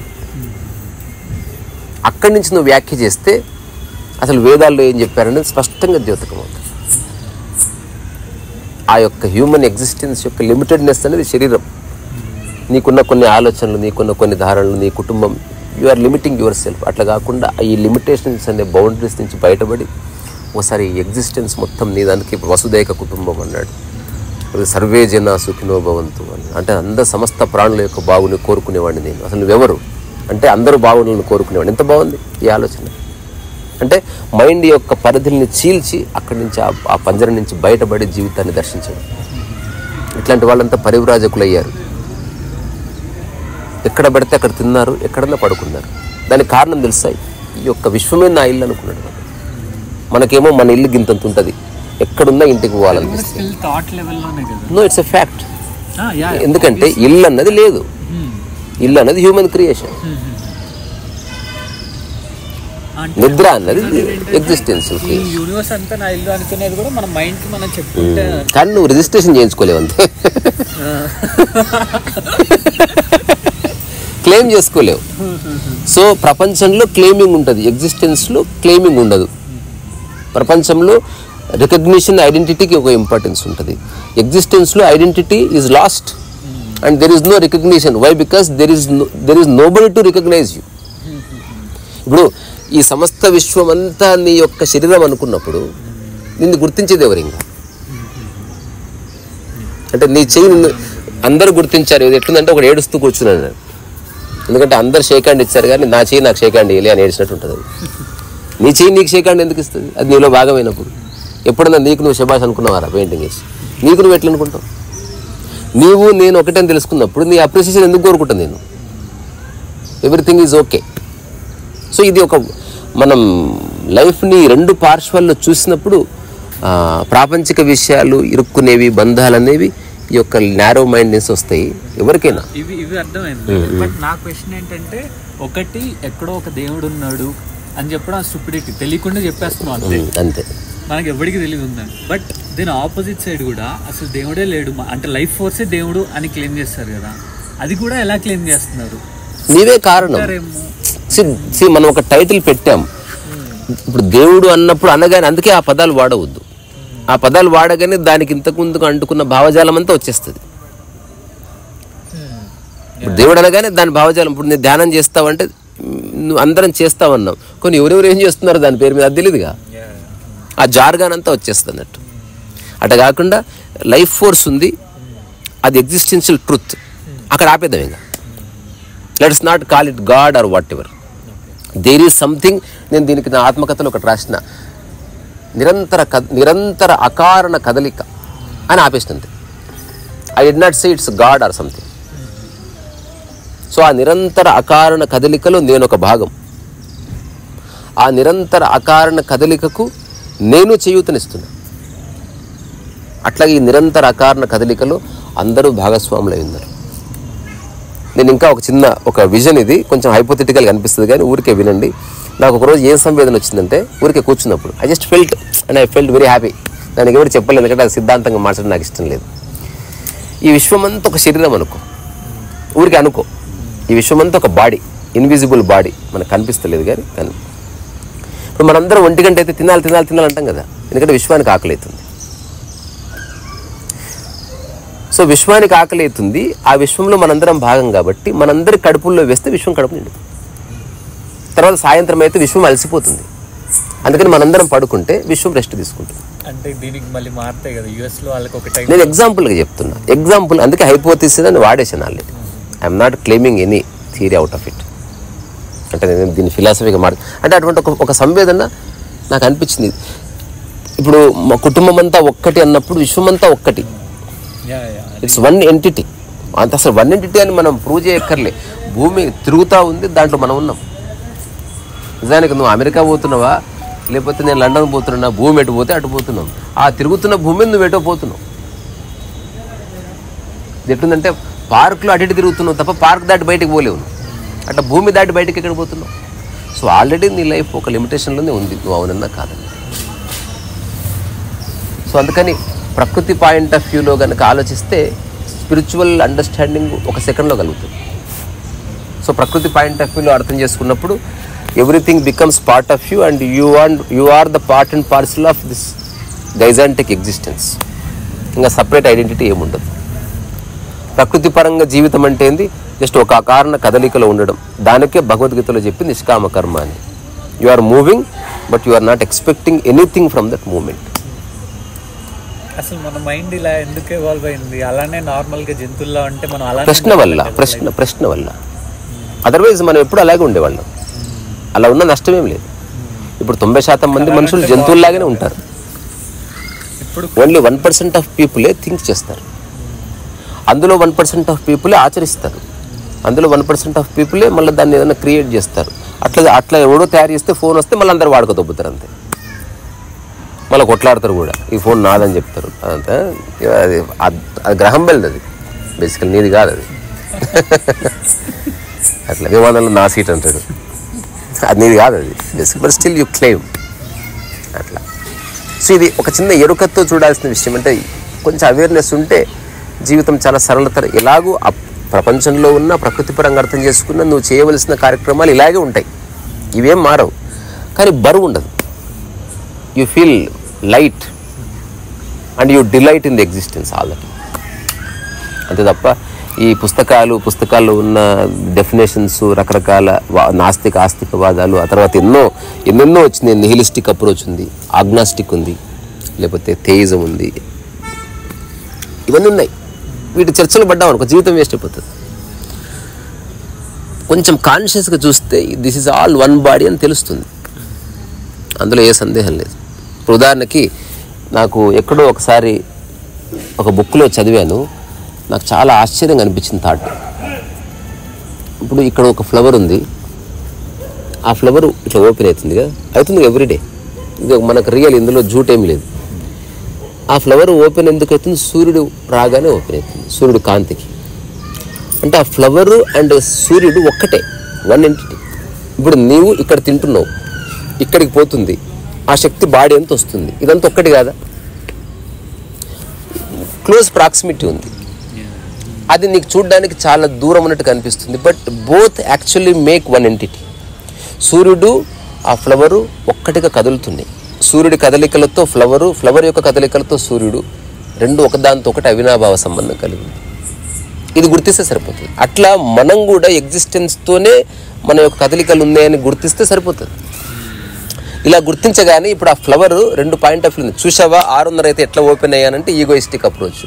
అక్కడి నుంచి నువ్వు వ్యాఖ్య చేస్తే అసలు వేదాల్లో ఏం చెప్పారనేది స్పష్టంగా ద్యోతకం అవుతుంది. ఆ యొక్క హ్యూమన్ ఎగ్జిస్టెన్స్ యొక్క లిమిటెడ్నెస్ అనేది శరీరం, నీకున్న కొన్ని ఆలోచనలు, నీకున్న కొన్ని ధారణలు, నీ కుటుంబం, you are limiting yourself. అట్లా కాకుండా ఈ లిమిటేషన్స్ అనే బౌండరీస్ నుంచి బయటపడి ఒకసారి ఈ ఎగ్జిస్టెన్స్ మొత్తం నీ దానికి వసుదైక కుటుంబం అన్నాడు, సర్వే జన సుఖినో భవంతు అని. అంటే అందరు సమస్త ప్రాణుల యొక్క బాగుని కోరుకునేవాడిని నేను. అసలు నువ్వెవరు అంటే అందరూ బాగులను కోరుకునేవాడిని. ఎంత బాగుంది ఈ ఆలోచన. అంటే మైండ్ యొక్క పరిధుల్ని చీల్చి అక్కడి నుంచి ఆ పంజరం నుంచి బయటపడి జీవితాన్ని దర్శించడం. ఇట్లాంటి వాళ్ళంతా పరివ్రాజకులు అయ్యారు. ఎక్కడ పడితే అక్కడ తిన్నారు, ఎక్కడన్నా పడుకున్నారు. దానికి కారణం తెలుసా, ఈ యొక్క విశ్వమే నా ఇల్లు అనుకున్నాడు. మనకేమో మన ఇల్లు గింతంత ఉంటుంది, ఎక్కడున్నా ఇంటికి పోవాలనిపిస్తుంది. No, it's a fact. ఎందుకంటే ఇల్లు అన్నది లేదు, ఇల్లు అన్నది హ్యూమన్ క్రియేషన్. నిద్ర అన్నది ఎగ్జిస్టెన్స్. కానీ నువ్వు రిజిస్ట్రేషన్ చేయించుకోలేవు, అంతే. క్లెయిమ్ చేసుకోలేవు. సో ప్రపంచంలో క్లెయిమింగ్ ఉంటుంది, ఎగ్జిస్టెన్స్లో క్లెయిమింగ్ ఉండదు. ప్రపంచంలో రికగ్నిషన్, ఐడెంటిటీకి ఒక ఇంపార్టెన్స్ ఉంటుంది. ఎగ్జిస్టెన్స్లో identity is lost and there is no recognition. Why? Because there is nobody to recognize you. ఇప్పుడు ఈ సమస్త విశ్వం అంతా నీ యొక్క శరీరం అనుకున్నప్పుడు నిన్ను గుర్తించేది ఎవరు? ఇంకా అంటే నీ చెయ్యి నిన్ను అందరూ గుర్తించారు. ఇది ఎట్లుందంటే ఒకటి ఏడుస్తూ కూర్చున్నాను, ఎందుకంటే అందరు షేక్ హ్యాండ్ ఇచ్చారు కానీ నా చెయ్యి నాకు షేక్ హ్యాండ్ ఇవ్వలే అని ఏడిచినట్టు ఉంటుంది. నీ చెయ్యి నీకు షేక్ హ్యాండ్ ఎందుకు ఇస్తుంది? అది నీలో భాగమైనప్పుడు. ఎప్పుడన్నా నీకు నువ్వు శబాష్ అనుకున్నావారా పెయింటింగ్ వేసి? నీకు నువ్వు ఎట్లా అనుకుంటావు? నీవు నేను ఒకటని తెలుసుకున్నప్పుడు నీ అప్రిసియేషన్ ఎందుకు కోరుకుంటాను నేను? Everything is okay. సో ఇది ఒక మనం లైఫ్ని 2 పార్శ్వాల్లో చూసినప్పుడు ప్రాపంచిక విషయాలు, ఇరుక్కునేవి, బంధాలు అనేవి ఈ యొక్క నారో మైండ్నెస్ వస్తాయి ఎవరికైనా. ఇవి అర్థమైంది. బట్ నా క్వశ్చన్ ఏంటంటే, ఒకటి ఎక్కడో ఒక దేవుడు ఉన్నాడు అని చెప్పడం స్టూపిడిటీ, తెలియకుండా చెప్పేస్తున్నాం అంతే. మనకి ఎవరికి తెలియదు ఉందని. బట్ దీని ఆపోజిట్ సైడ్ కూడా అసలు దేవుడే లేడు అంటే లైఫ్ ఫోర్సే దేవుడు అని క్లెయిమ్ చేస్తారు కదా, అది కూడా ఎలా క్లెయిమ్ చేస్తున్నారు? నీవే కారణం. మనం ఒక టైటిల్ పెట్టాం, ఇప్పుడు దేవుడు అన్నప్పుడు అనగానే అందుకే ఆ పదాలు వాడవద్దు. ఆ పదాలు వాడగానే దానికి ఇంతకుముందుకు అంటుకున్న భావజాలం అంతా వచ్చేస్తుంది. ఇప్పుడు దేవుడు అనగానే దాని భావజాలం, ఇప్పుడు నేను ధ్యానం చేస్తావంటే నువ్వు అందరం చేస్తావన్నావు, కొన్ని ఎవరెవరు ఏం చేస్తున్నారు దాని పేరు మీద అది తెలియదుగా, ఆ జార్గాన్ అంతా వచ్చేస్తుంది అన్నట్టు. అట్లా కాకుండా లైఫ్ ఫోర్స్ ఉంది, అది ఎగ్జిస్టెన్షియల్ ట్రూత్, అక్కడ ఆపేద్దాం. ఇంకా let's not call it God or whatever, there is something. నేను దీనికి నా ఆత్మకథలో ఒకటి రాసిన, నిరంతర అకారణ కదలిక అని ఆపేస్తుంది. I did not say it's God or something. So ఆ నిరంతర అకారణ కదలికలో నేను ఒక భాగం. ఆ నిరంతర అకారణ కదలికకు నేను చేయూతనిస్తున్నా. అట్లాగే ఈ నిరంతర అకారణ కదలికలో అందరూ భాగస్వాములై ఉన్నారు. నేను ఇంకా ఒక విజన్, ఇది కొంచెం హైపోథెటికల్గా అనిపిస్తుంది కానీ ఊరికే వినండి. నాకు ఒకరోజు ఏం సంవేదన వచ్చిందంటే, ఊరికే కూర్చున్నప్పుడు I just felt and I felt very happy. దానికి ఎవరు చెప్పలేదు, ఎందుకంటే అది సిద్ధాంతంగా మార్చడం నాకు ఇష్టం లేదు. ఈ విశ్వమంతా ఒక శరీరం అనుకో, ఊరికే అనుకో. ఈ విశ్వమంతా ఒక బాడీ, ఇన్విజిబుల్ బాడీ, మనకు కనిపిస్తలేదు కానీ ఇప్పుడు మనందరం 1 గంట అయితే తినాలి అంటాం కదా, ఎందుకంటే విశ్వానికి ఆకలి అవుతుంది. సో విశ్వానికి ఆకలి అవుతుంది, ఆ విశ్వంలో మనందరం భాగం కాబట్టి మనందరి కడుపుల్లో వేస్తే విశ్వం కడుపు నిండుతుంది. తర్వాత సాయంత్రం అయితే విశ్వం అలసిపోతుంది, అందుకని మనందరం పడుకుంటే విశ్వం రెస్ట్ తీసుకుంటుంది. అంటే దీనికి మళ్ళీ మారుతాయి కదా యుఎస్ లో వాళ్ళకి ఒక టైం. నేను ఎగ్జాంపుల్గా చెప్తున్నా, ఎగ్జాంపుల్, అందుకే హైపోథిసిస్ అని వాడేసాను already. I'm not claiming any theory out of it. అంటే నేను దీన్ని ఫిలాసఫీగా అంటే అటువంటి ఒక సంవేదన నాకు అనిపించింది. ఇప్పుడు మా కుటుంబం అంతా ఒక్కటి అన్నప్పుడు విశ్వం అంతా ఒక్కటి, ఇట్స్ వన్ ఎంటిటీ. అంత అసలు వన్ ఎంటిటీ అని మనం ప్రూవ్ చేయక్కర్లే. భూమి తిరుగుతూ ఉంది, దాంట్లో మనం ఉన్నాం. నిజానికి నువ్వు అమెరికా పోతున్నావా, లేకపోతే నేను లండన్ పోతున్నా, భూమి ఎటు పోతే అటు పోతున్నాం. ఆ తిరుగుతున్న భూమి నువ్వు ఎటో పోతున్నావు. ఎట్లుందంటే పార్కులో అటు ఇటు తిరుగుతున్నావు తప్ప పార్క్ దాటి బయటకు పోలేవు. అట్లా భూమి దాటి బయటకు ఎక్కడ పోతున్నావు? సో ఆల్రెడీ నీ లైఫ్ ఒక లిమిటేషన్లోనే ఉంది, నువ్వు అవునన్నా కాదని. సో అందుకని ప్రకృతి పాయింట్ ఆఫ్ వ్యూలో కనుక ఆలోచిస్తే స్పిరిచువల్ అండర్స్టాండింగ్ ఒక సెకండ్లో కలుగుతుంది. సో ప్రకృతి పాయింట్ ఆఫ్ వ్యూలో అర్థం చేసుకున్నప్పుడు everything becomes part of you and you are the part and parcel of this gigantic existence. ఇంకా సపరేట్ ఐడెంటిటీ ఏముండదు. ప్రకృతి పరంగా జీవితం అంటే ఏంది? జస్ట్ ఒక అకారణ కదలికలో ఉండడం. దానికే భగవద్గీతలో చెప్పి నిష్కామ కర్మ అని. You are moving but you are not expecting anything from that moment. అసలు మన మైండ్ ఇలా ఎందుకు ఎవాల్వ్ అయింది? అలానే నార్మల్గా జంతువుల్లో అంటే మనం అలా ప్రశ్న వల్ల అదర్వైజ్ మనం ఎప్పుడు అలాగే ఉండేవాళ్ళం. అలా ఉన్న నష్టమేం లేదు. ఇప్పుడు 90% మంది మనుషులు జంతువుల్లాగానే ఉంటారు. ఇప్పుడు ఓన్లీ 1% ఆఫ్ పీపులే థింక్ చేస్తారు. అందులో 1% ఆఫ్ పీపులే ఆచరిస్తారు. అందులో 1% ఆఫ్ పీపులే మళ్ళీ దాన్ని ఏదైనా క్రియేట్ చేస్తారు. అట్లా ఎవడో తయారు చేస్తే ఫోన్ వస్తే మళ్ళీ అందరూ వాడుకోదొబ్బుతారు అంతే. మళ్ళీ కొట్లాడతారు కూడా, ఈ ఫోన్ నాదని చెప్తారు. అంతే. అది గ్రహం బెల్ది, అది బేసికల్ నీది కాదు అది. అట్లా విమానంలో నా సీట్ అంటాడు, అది నీది కాదు అది basic, but still you claim అట్లా. సో ఇది ఒక చిన్న ఎరుకతో చూడాల్సిన విషయం. అంటే కొంచెం అవేర్నెస్ ఉంటే జీవితం చాలా సరళతర. ఎలాగూ ఆ ప్రపంచంలో ఉన్న ప్రకృతి పరంగా అర్థం చేసుకున్న నువ్వు చేయవలసిన కార్యక్రమాలు ఇలాగే ఉంటాయి, ఇవేం మారవు. కానీ బరువు ఉండదు. You feel light and you delight in the existence all the time. అంతే తప్ప ఈ పుస్తకాల్లో ఉన్న డెఫినేషన్స్, రకరకాల నాస్తిక ఆస్తికవాదాలు, ఆ తర్వాత ఎన్నెన్నో వచ్చినాయి. నిహిలిస్టిక్ అప్రోచ్ ఉంది, ఆగ్నాస్టిక్ ఉంది, లేకపోతే థెయిజం ఉంది, ఇవన్నీ ఉన్నాయి. వీటి చర్చలు పడ్డాం అనుకో జీవితం వేస్ట్ అయిపోతుంది. కొంచెం కాన్షియస్గా చూస్తే this is all one body అని తెలుస్తుంది. అందులో ఏ సందేహం లేదు. ఇప్పుడు ఉదాహరణకి నాకు ఎక్కడో ఒకసారి ఒక బుక్లో చదివాను, నాకు చాలా ఆశ్చర్యంగా అనిపించింది థాట్. ఇప్పుడు ఇక్కడ ఒక ఫ్లవర్ ఉంది, ఆ ఫ్లవర్ ఇట్లా ఓపెన్ అవుతుంది కదా, అవుతుంది ఎవ్రీడే. ఇది మనకు రియల్, ఇందులో జూట్ ఏం లేదు. ఆ ఫ్లవర్ ఓపెన్ ఎందుకు అవుతుంది? సూర్యుడు రాగానే ఓపెన్ అవుతుంది, సూర్యుడు కాంతికి. అంటే ఆ ఫ్లవరు అండ్ సూర్యుడు ఒక్కటే, వన్ ఎంటిటీ. ఇప్పుడు నీవు ఇక్కడ తింటున్నావు, ఇక్కడికి పోతుంది, ఆ శక్తి బాడీ అంతా వస్తుంది, ఇదంతా ఒక్కటి కాదా? క్లోజ్ ప్రాక్సిమిటీ ఉంది. అది నీకు చూడడానికి చాలా దూరం ఉన్నట్టు కనిపిస్తుంది, but both actually make one entity. సూర్యుడు ఆ ఫ్లవరు ఒక్కటిగా కదులుతున్నాయి. సూర్యుడి కదలికలతో ఫ్లవరు, ఫ్లవర్ యొక్క కదలికలతో సూర్యుడు, రెండు ఒకదానితో ఒకటి అవినాభావ సంబంధం కలిగి ఉంది. ఇది గుర్తిస్తే సరిపోతుంది. అట్లా మనం కూడా ఎగ్జిస్టెన్స్తోనే మన యొక్క కదలికలు ఉన్నాయని గుర్తిస్తే సరిపోతుంది. ఇలా గుర్తించగానే ఇప్పుడు ఆ ఫ్లవర్ రెండు పాయింట్ ఆఫ్ వ్యూ ఉంది. చూసావా 6:30 అయితే ఎట్లా ఓపెన్ అయ్యానంటే ఈగోయిస్టిక్ అప్రోచ్.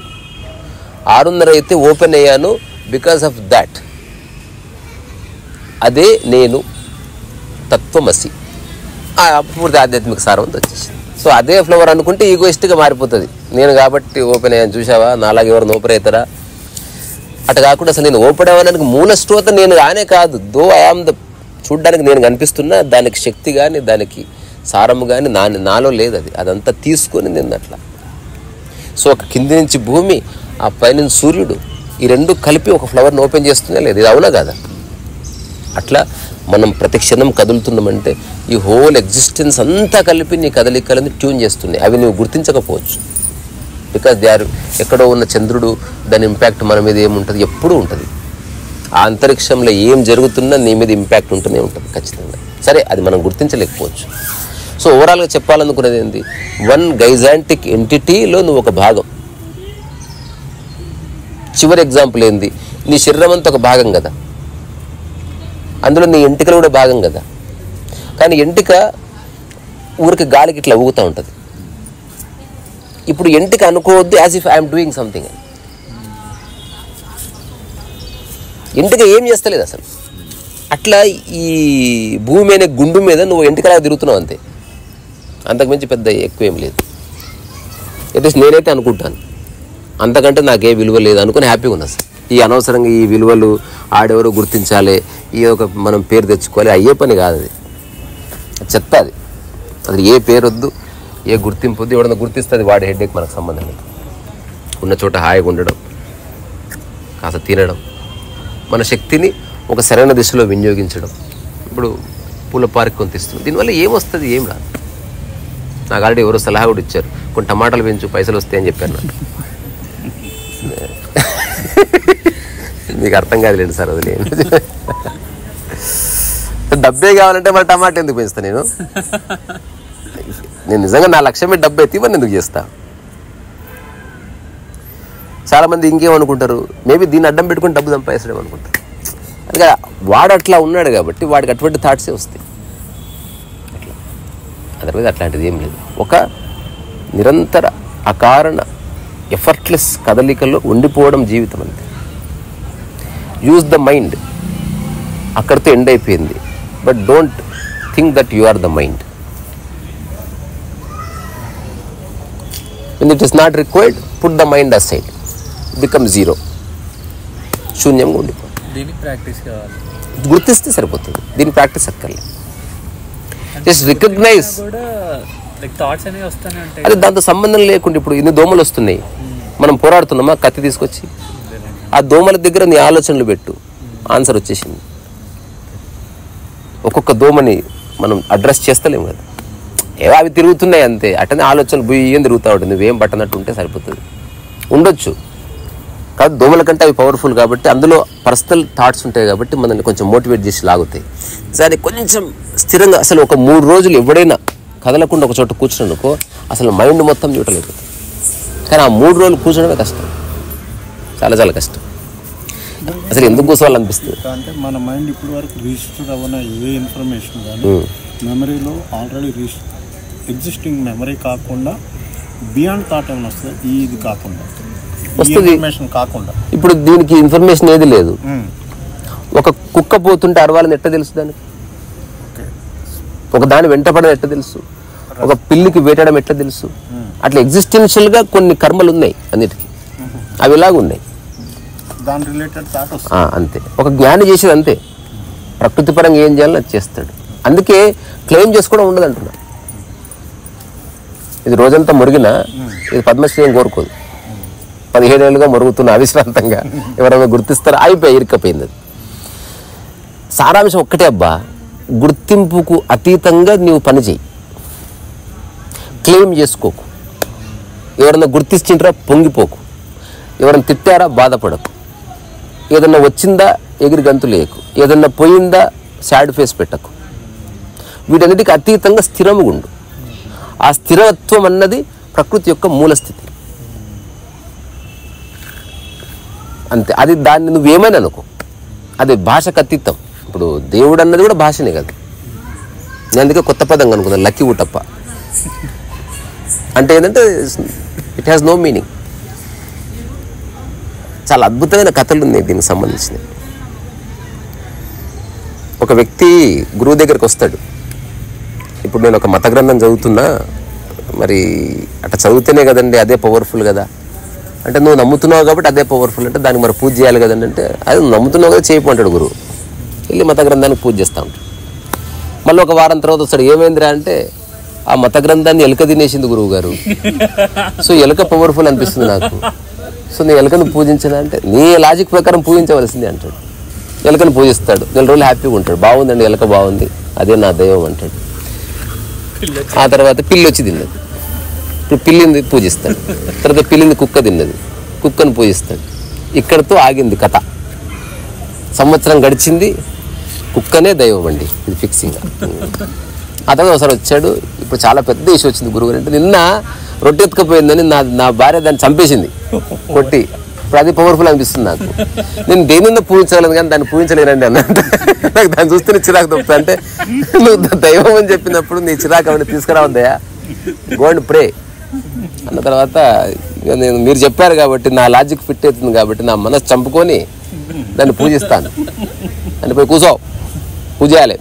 6:30 అయితే ఓపెన్ అయ్యాను బికాస్ ఆఫ్ దాట్. అదే నేను తత్వమసి, పూర్తి ఆధ్యాత్మిక సారం వచ్చేసింది. సో అదే ఫ్లవర్ అనుకుంటే ఈగోయిస్ట్గా మారిపోతుంది. నేను కాబట్టి ఓపెన్ అయ్యాను, చూసావా నాలాగా ఎవరిని ఓపెన్ అవుతారా? అటు కాకుండా అసలు నేను ఓపెన్ అవ్వడానికి మూల స్రోత నేను కానే కాదు. దో ఐఆమ్ ద, చూడ్డానికి నేను కనిపిస్తున్నా, దానికి శక్తి కానీ దానికి సారము కానీ నాలో లేదు. అదంతా తీసుకొని నేను అట్లా. సో ఒక కింది నుంచి భూమి, ఆ పైనుంచి సూర్యుడు, ఈ రెండు కలిపి ఒక ఫ్లవర్ని ఓపెన్ చేస్తుందా లేదు? ఇది అవునా కాదా? అట్లా మనం ప్రతి క్షణం కదులుతున్నామంటే ఈ హోల్ ఎగ్జిస్టెన్స్ అంతా కలిపి నీ కదలికలను ట్యూన్ చేస్తున్నాయి. అవి నువ్వు గుర్తించకపోవచ్చు. బికాజ్ దే ఆర్, ఎక్కడో ఉన్న చంద్రుడు, దాని ఇంపాక్ట్ మన మీద ఏముంటుంది? ఎప్పుడూ ఉంటుంది. ఆ అంతరిక్షంలో ఏం జరుగుతున్నా నీ మీద ఇంపాక్ట్ ఉంటూనే ఉంటుంది ఖచ్చితంగా. సరే, అది మనం గుర్తించలేకపోవచ్చు. సో ఓవరాల్గా చెప్పాలనుకునేది ఏంటి? వన్ గైజాంటిక్ ఎంటిటీలో నువ్వు ఒక భాగం. చివరి ఎగ్జాంపుల్ ఏంది? నీ శరీరం అంతా ఒక భాగం కదా, అందులో నీ ఎంటికలు కూడా భాగం కదా. కానీ ఎంటిక ఊరికి గాలికి ఇట్లా ఊగుతూ ఉంటుంది. ఇప్పుడు ఎంటిక అనుకోవద్దు as if I'm doing something అని. ఎంటిక ఏం చేస్తలేదు అసలు. అట్లా ఈ భూమి అనే గుండు మీద నువ్వు ఎంటికలా తిరుగుతున్నావు అంతే, అంతకుమించి పెద్ద ఎక్కువేం లేదు. అట్లీస్ట్ నేనైతే అనుకుంటాను, అంతకంటే నాకే విలువ లేదు అనుకుని హ్యాపీగా ఉన్నా సార్. ఈ అనవసరంగా ఈ విలువలు ఆడెవరో గుర్తించాలి, ఈ ఒక మనం పేరు తెచ్చుకోవాలి, అయ్యే పని కాదు. అది చెత్త. అది ఏ పేరు వద్దు, ఏ గుర్తింపు వద్దు. ఎవడన్నా గుర్తిస్తుంది వాడి హెడ్ఏక్ మనకు సంబంధం లేదు. ఉన్న చోట హాయిగా ఉండడం, కాస్త తినడం, మన శక్తిని ఒక సరైన దిశలో వినియోగించడం. ఇప్పుడు పూల పార్క్ కొంతిస్తుంది, దీనివల్ల ఏమొస్తుంది? ఏం రాదు. నాకు ఆల్రెడీ ఎవరో సలహా కూడా ఇచ్చారు, కొన్ని టమాటాలు పెంచు పైసలు వస్తాయని చెప్పాను. నాకు మీకు అర్థం కాదులేండి సార్, అది లేదు. డబ్బే కావాలంటే మరి టమాటా ఎందుకు పెంచుతా? నేను నిజంగా నా లక్ష్యమే డబ్బు అయితే ఇవన్నీ ఎందుకు చేస్తా? చాలామంది ఇంకేమనుకుంటారు, మేబీ దీన్ని అడ్డం పెట్టుకుని డబ్బు సంపాదించడం అనుకుంటారు. అందుకే వాడు అట్లా ఉన్నాడు కాబట్టి వాడికి అటువంటి థాట్సే వస్తాయి. అట్లా అదర్వైజ్ అట్లాంటిది ఏం లేదు. ఒక నిరంతర అకారణ ఎఫర్ట్లెస్ కదలికల్లో ఉండిపోవడం జీవితం అంతే. యూజ్ ద మైండ్, అక్కడితో ఎండ్ అయిపోయింది. But don't think that you are the mind. when it is not required, put the mind aside, become zero, శూన్యంగా ఉండిపోతుంది. దీనికి ప్రాక్టీస్ కావాలి, గుర్తిస్తే సరిపోతుంది. దీని ప్రాక్టీస్ అక్కర్లేదు. Just recognise. అదే దాంతో సంబంధం లేకుండా ఇప్పుడు ఇన్ని దోమలు వస్తున్నాయి, మనం పోరాడుతున్నామా? కత్తి తీసుకొచ్చి ఆ దోమల దగ్గర నీ ఆలోచనలు పెట్టు, ఆన్సర్ వచ్చేసింది. ఒక్కొక్క దోమని మనం అడ్రస్ చేస్తలేము కదా, ఏవో అవి తిరుగుతున్నాయి అంతే. అట్టనే ఆలోచనలు బుయ్యం తిరుగుతూ ఉంటుంది. నువ్వేం పట్టనట్టు ఉంటే సరిపోతుంది. ఉండొచ్చు కాదు, దోమల కంటే అవి పవర్ఫుల్ కాబట్టి, అందులో పర్సనల్ థాట్స్ ఉంటాయి కాబట్టి మనల్ని కొంచెం మోటివేట్ చేసి లాగుతాయి. సరే, కొంచెం స్థిరంగా అసలు ఒక 3 రోజులు ఎవడైనా కదలకుండా ఒక చోట కూర్చున్ననుకో అసలు మైండ్ మొత్తం న్యూట్రలైపోతుంది. కానీ ఆ 3 రోజులు కూర్చోడమే కష్టం, చాలా చాలా కష్టం. అసలు ఎందుకు కూర్చోవాలనిపిస్తుంది అంటే మన మైండ్ ఇప్పుడు వరకు రిజిస్టర్ అవ్వన ఏ ఇన్ఫర్మేషన్ కానీ మెమరీలో ఆల్రెడీ ఎగ్జిస్టింగ్ మెమరీ కాకుండా బియాండ్ థాట్ ఏమైనా వస్తుంది, ఇది కాకుండా వస్తుంది కాకుండా. ఇప్పుడు దీనికి ఇన్ఫర్మేషన్ ఏది లేదు. ఒక కుక్క పోతుంటే అరవాలని ఎట్లా తెలుసు దానికి? ఒక దాని వెంటపడడం ఎట్లా తెలుసు? ఒక పిల్లికి వేటడం ఎట్లా తెలుసు? అట్లా ఎగ్జిస్టెన్షియల్ గా కొన్ని కర్మలు ఉన్నాయి అన్నిటికీ, అవి ఇలాగ ఉన్నాయి. దాని రిలేటెడ్ థాట్ అంతే. ఒక జ్ఞాని చేసేది అంతే, ప్రకృతి పరంగా ఏం చేయాలని అది చేస్తాడు. అందుకే క్లెయిమ్ చేసుకోవడం ఉండదు అంటున్నా. ఇది రోజంతా మురిగినా ఇది పద్మశ్రీ ఏం కోరుకోదు. 15 ఏళ్ళుగా మురుగుతున్న అవిశ్రాంతంగా ఎవరైనా గుర్తిస్తారో అయిపోయి ఇరుక్కపోయింది. అది సారాంశం ఒక్కటే అబ్బా, గుర్తింపుకు అతీతంగా నీవు పని చేయి, క్లెయిమ్ చేసుకోకు. ఎవరన్నా గుర్తించిండ్రా పొంగిపోకు, ఎవరైనా తిట్టారా బాధపడకు, ఏదన్నా వచ్చిందా ఎగిరి గంతులేయకు, ఏదన్నా పోయిందా సాడ్ ఫేస్ పెట్టకు. వీటన్నిటికీ అతీతంగా స్థిరముగా ఉండు. ఆ స్థిరత్వం అన్నది ప్రకృతి యొక్క మూల స్థితి. అంతే. అది దాన్ని నువ్వేమైనా అనుకో, అది భాషకు అతీతం. ఇప్పుడు దేవుడు అన్నది కూడా భాషనే కదా. నేను అందుకే కొత్త పదం అనుకున్నాను, లక్కీ ఊటప్ప అంటే ఏంటంటే ఇట్ హ్యాస్ నో మీనింగ్. చాలా అద్భుతమైన కథలు ఉన్నాయి దీనికి సంబంధించినవి. ఒక వ్యక్తి గురువు దగ్గరికి వస్తాడు. ఇప్పుడు నేను ఒక మత గ్రంథం చదువుతున్నా, మరి అట్లా చదివితేనే కదండి అదే పవర్ఫుల్ కదా అంటే, నువ్వు నమ్ముతున్నావు కాబట్టి అదే పవర్ఫుల్ అంటే దానికి మరి పూజ చేయాలి కదండి అంటే, అది నువ్వు నమ్ముతున్నావు కదా చేయమంటాడు గురువు. వెళ్ళి మత గ్రంథానికి పూజ చేస్తూ ఉంటాడు. మళ్ళీ ఒక వారం తర్వాత వస్తాడు, ఏమైందిరా అంటే ఆ మత గ్రంథాన్ని ఎలుక తినేసింది గురువు గారు, సో ఎలుక పవర్ఫుల్ అనిపిస్తుంది నాకు, సో నేను ఎలుకను పూజించను అంటే, నీ లాజిక్ ప్రకారం పూజించవలసింది అంటాడు. ఎలుకను పూజిస్తాడు, 4 రోజులు హ్యాపీగా ఉంటాడు, బాగుందండి ఎలుక బాగుంది, అదే నా దైవం అంటాడు. ఆ తర్వాత పిల్లి వచ్చి తిన్నది, ఇప్పుడు పిల్లిని పూజిస్తాడు. తర్వాత పిల్లిని కుక్క తిన్నది, కుక్కను పూజిస్తాడు. ఇక్కడతో ఆగింది కథ. సంవత్సరం గడిచింది, కుక్కనే దైవం అండి, ఇది ఫిక్సింగ్. ఆ తర్వాత ఒకసారి వచ్చాడు, ఇప్పుడు చాలా పెద్ద ఇష్యూ వచ్చింది గురువు అంటే, నిన్న రొట్టె ఎత్తుకపోయిందని నా భార్య దాన్ని చంపేసింది కొట్టి, ఇప్పుడు అది పవర్ఫుల్ అనిపిస్తుంది నాకు, నేను దేనిన్న పూజించగలను కానీ దాన్ని పూజించలేనండి అన్నట్టు. నాకు దాన్ని చూస్తేనే చిరాకు తప్పుతా. అంటే నువ్వు దైవం అని చెప్పినప్పుడు నీ చిరాకు అవన్నీ తీసుకురావద్దయా, గో అండ్ ప్రే అన్న తర్వాత, ఇక నేను మీరు చెప్పారు కాబట్టి నా లాజిక్ ఫిట్ అవుతుంది కాబట్టి నా మనసు చంపుకొని దాన్ని పూజిస్తాను అని, పోయి కూర్చో పూజ చేయాలి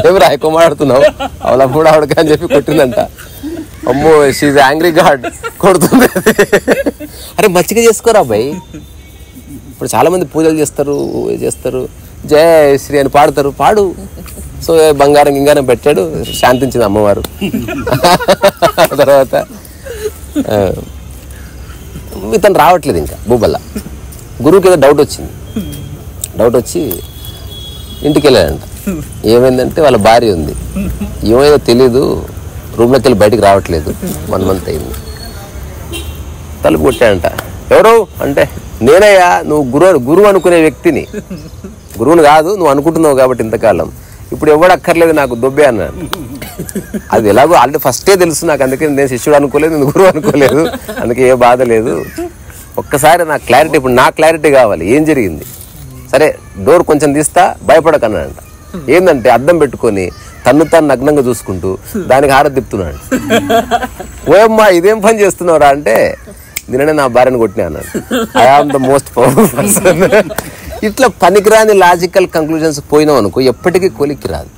ఎవరా ఎక్కువ మాట్లాడుతున్నావు అవలా కూడా ఆవిడక అని చెప్పి కొట్టిందంట. అమ్మో షీజ్ యాంగ్రీ గాడ్, కొడుతుంది. అరే మచ్చిగా చేసుకోరా అబ్బాయి. ఇప్పుడు చాలా మంది పూజలు చేస్తారు జయ శ్రీ అని పాడతారు, పాడు. సో బంగారం గింగారం పెట్టాడు, శాంతించింది అమ్మవారు. తర్వాత ఇతను రావట్లేదు ఇంకా భూబల్ల. గురువుకి ఏదో డౌట్ వచ్చి ఇంటికి వెళ్ళాడంట. ఏమైందంటే వాళ్ళ భార్య ఉంది, ఏమైందో తెలీదు, రూమ్లోకి వెళ్ళి బయటికి రావట్లేదు, 1 month అయింది. తలుపు కొట్టాడంట. ఎవరు అంటే, నేనయ్యా, నువ్వు గురువు అనుకునే వ్యక్తిని, గురువుని కాదు నువ్వు అనుకుంటున్నావు కాబట్టి ఇంతకాలం, ఇప్పుడు ఎవడు అక్కర్లేదు నాకు దొబ్బే అన్నాడు. అది ఎలాగో ఆల్రెడీ ఫస్టే తెలుసు నాకు, అందుకే నేను శిష్యుడు అనుకోలేదు, నేను గురువు అనుకోలేదు, అందుకే ఏ బాధ లేదు. ఒక్కసారి నాకు క్లారిటీ, ఇప్పుడు నా క్లారిటీ కావాలి, ఏం జరిగింది. సరే డోర్ కొంచెం తీస్తా, భయపడకన్నాడంట. ఏంటంటే అద్దం పెట్టుకొని తను నగ్నంగా చూసుకుంటూ దానికి హారతి తిప్పుతున్నాడు. ఓయమ్మా ఇదేం పని చేస్తున్నావురా అంటే, నిన్ననే నా భార్యను కొట్టినా అన్నాడు. I am the most powerful person. ఇట్లా పనికిరాని లాజికల్ కంక్లూజన్స్ పోయినాం అనుకో, ఎప్పటికీ కొలిక్కి రాదు.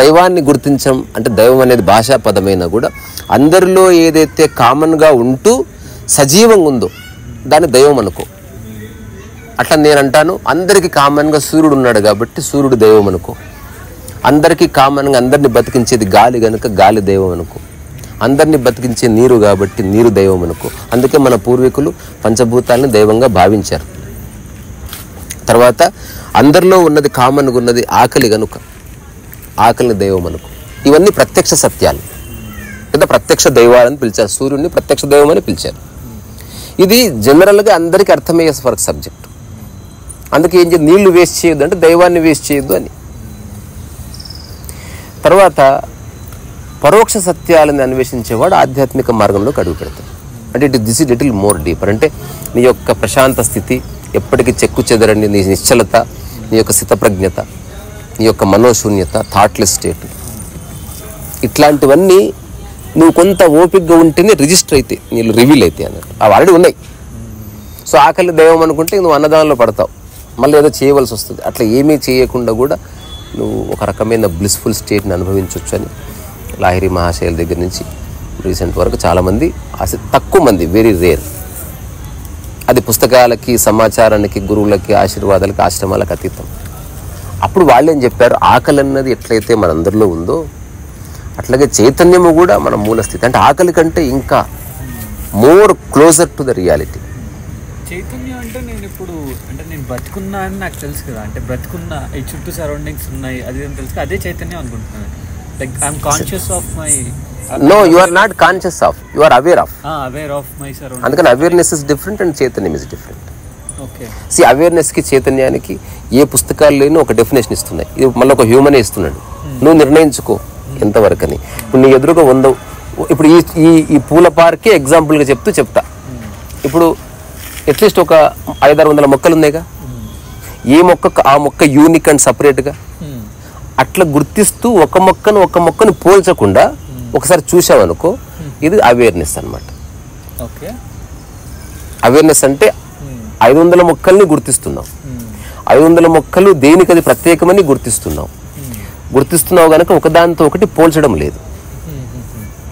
దైవాన్ని గుర్తించం అంటే, దైవం అనేది భాషా పదమైనా కూడా అందరిలో ఏదైతే కామన్గా ఉంటూ సజీవంగా ఉందో దాన్ని దైవం అనుకో. అట్లా నేను అంటాను, అందరికీ కామన్గా సూర్యుడు ఉన్నాడు కాబట్టి సూర్యుడు దైవం అనుకో. అందరికీ కామన్గా అందరిని బతికించేది గాలి కనుక గాలి దైవం అనుకో. అందరినీ బతికించే నీరు కాబట్టి నీరు దైవం అనుకో. అందుకే మన పూర్వీకులు పంచభూతాలని దైవంగా భావించారు. తర్వాత అందరిలో ఉన్నది కామన్గా ఉన్నది ఆకలి కనుక ఆకలిని దైవం అనుకో. ఇవన్నీ ప్రత్యక్ష సత్యాలు లేదా ప్రత్యక్ష దైవాలని పిలిచారు. సూర్యుడిని ప్రత్యక్ష దైవం అని పిలిచారు. ఇది జనరల్గా అందరికీ అర్థమయ్యే సబ్జెక్ట్. అందుకే ఏం చేయాలి, నీళ్లు వేస్ట్ చేయొద్దు అంటే దైవాన్ని వేస్ట్ చేయొద్దు అని. తర్వాత పరోక్ష సత్యాలను అన్వేషించేవాడు ఆధ్యాత్మిక మార్గంలోకి అడుగు పెడతాడు. అంటే this is little more deeper. అంటే నీ యొక్క ప్రశాంత స్థితి, ఎప్పటికీ చెక్కు చెదరని నీ నిశ్చలత, నీ యొక్క స్థితప్రజ్ఞత, నీ యొక్క మనోశూన్యత, థాట్లెస్ స్టేట్, ఇట్లాంటివన్నీ నువ్వు కొంత ఓపికగా ఉంటేనే రిజిస్టర్ అయితే, నీళ్ళు రివీల్ అయితే అన్నట్టు. అవి ఆల్రెడీ ఉన్నాయి. సో ఆకలి దైవం అనుకుంటే నువ్వు అన్నదానంలో పడతావు, మళ్ళీ ఏదో చేయవలసి వస్తుంది. అట్లా ఏమీ చేయకుండా కూడా నువ్వు ఒక రకమైన బ్లిస్ఫుల్ స్టేట్ని అనుభవించవచ్చు అని లాహిరి మహాశయుల దగ్గర నుంచి రీసెంట్ వరకు చాలామంది, తక్కువ మంది, వెరీ రేర్. అది పుస్తకాలకి, సమాచారానికి, గురువులకి, ఆశీర్వాదాలకి, ఆశ్రమాలకు అతీతం. అప్పుడు వాళ్ళు ఏం చెప్పారు, ఆకలి అన్నది ఎట్లయితే మనందరిలో ఉందో అట్లాగే చైతన్యము కూడా మన మూల స్థితి. అంటే ఆకలి కంటే ఇంకా more closer to the reality. చైతన్యం అంటే నేను ఇప్పుడు అంటే నేను బ్రతుకున్నా అని నాకు తెలుసు కదా, అంటే బ్రతుకున్నా ఈ చుట్టూ సరౌండింగ్స్ ఉన్నాయి అది అని తెలుసు, అదే చైతన్యం అనుకుంటున్నాను. Like I'm conscious of my. No, you are not conscious of, you are aware of. Aware of my surrounding. అందుకని అవేర్నెస్ ఇస్ డిఫరెంట్ అండ్ చైతన్యం ఇస్ డిఫరెంట్. ఓకే. సి అవేర్నెస్కి చైతన్యానికి ఏ పుస్తకాలు లేని ఒక డెఫినేషన్ ఇస్తున్నాయి. ఇది మళ్ళీ ఒక హ్యూమనే ఇస్తున్నాడు. నువ్వు నిర్ణయించుకో ఎంతవరకు అని. ఇప్పుడు నీ ఎదురుగా 100, ఇప్పుడు ఈ పూల పార్కే ఎగ్జాంపుల్గా చెప్తా. ఇప్పుడు అట్లీస్ట్ ఒక 500-600 మొక్కలు ఉన్నాయిగా. ఏ మొక్క ఆ మొక్క యూనిక్ అండ్ సపరేట్గా అట్లా గుర్తిస్తూ ఒక మొక్కను పోల్చకుండా ఒకసారి చూసామనుకో, ఇది అవేర్నెస్ అనమాట. అవేర్నెస్ అంటే 500 మొక్కల్ని గుర్తిస్తున్నావు, 500 మొక్కలు దేనికది ప్రత్యేకమని గుర్తిస్తున్నావు కనుక ఒకదానితో ఒకటి పోల్చడం లేదు.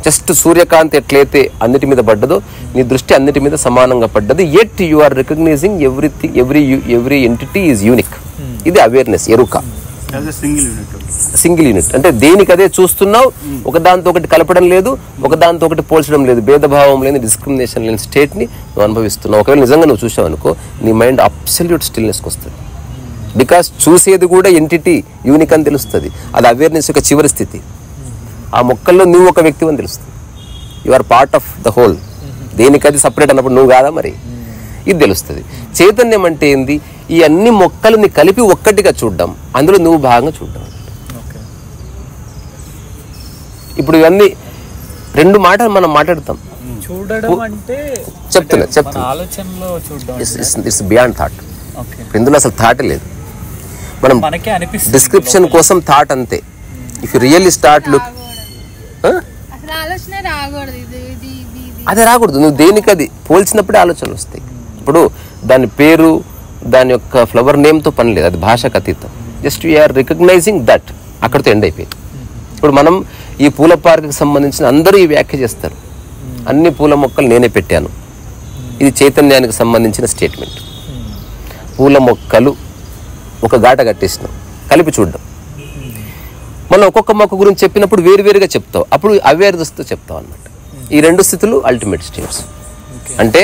జస్ట్ సూర్యకాంతి ఎట్లయితే అన్నిటి మీద పడ్డదో నీ దృష్టి అన్నిటి మీద సమానంగా పడ్డది. At you are recognising every entity is unique. ఇది అవేర్నెస్, ఎరుక, సింగిల్ యూనిట్. అంటే దేనికి అదే చూస్తున్నావు, ఒకదానితో ఒకటి కలపడం లేదు, ఒకదానితో ఒకటి పోల్చడం లేదు, భేదభావం లేని, డిస్క్రిమినేషన్ లేని స్టేట్ ని నువ్వు అనుభవిస్తున్నావు. ఒకవేళ నిజంగా నువ్వు చూసావు అనుకో, నీ మైండ్ అబ్సల్యూట్ స్టిల్నెస్కి వస్తుంది. బికాస్ చూసేది కూడా ఎంటిటీ యూనిక్ అని తెలుస్తుంది. అది అవేర్నెస్ యొక్క చివరి స్థితి. ఆ మొక్కల్లో నువ్వు ఒక వ్యక్తి అని తెలుస్తుంది. You are part of the whole. దేనికి అది సపరేట్ అన్నప్పుడు నువ్వు కాదా మరి, ఇది తెలుస్తుంది. చైతన్యం అంటే ఏంది? ఈ అన్ని మొక్కలని కలిపి ఒక్కటిగా చూడడం, అందులో నువ్వు భాగంగా చూడడం. ఇప్పుడు ఇవన్నీ 2 మాటలు మనం మాట్లాడతాం. చెప్తున్నా ఇట్స్ బియాండ్ థాట్. ఇందులో అసలు థాట్ లేదు. మనం డిస్క్రిప్షన్ కోసం థాట్ అంతే. If you really start look, అదే రాకూడదు. నువ్వు దేనికి అది పోల్చినప్పుడే ఆలోచనలు వస్తాయి. ఇప్పుడు దాని పేరు, దాని యొక్క ఫ్లవర్ నేమ్తో పని లేదు, అది భాషకు అతీతం. జస్ట్ యూఆర్ రికగ్నైజింగ్ దట్, అక్కడితో ఎండ్ అయిపోయింది. ఇప్పుడు మనం ఈ పూల పార్క్కి సంబంధించిన అందరూ ఈ వ్యాఖ్య చేస్తారు, అన్ని పూల మొక్కలు నేనే పెట్టాను. ఇది చైతన్యానికి సంబంధించిన స్టేట్మెంట్. పూల మొక్కలు ఒక గాట కట్టేసినాం, కలిపి చూడడం. మనం ఒక్కొక్క మొక్క గురించి చెప్పినప్పుడు వేరువేరుగా చెప్తావు, అప్పుడు అవేర్నెస్తో చెప్తావు అన్నమాట. ఈ 2 స్థితులు అల్టిమేట్ స్టేట్స్. అంటే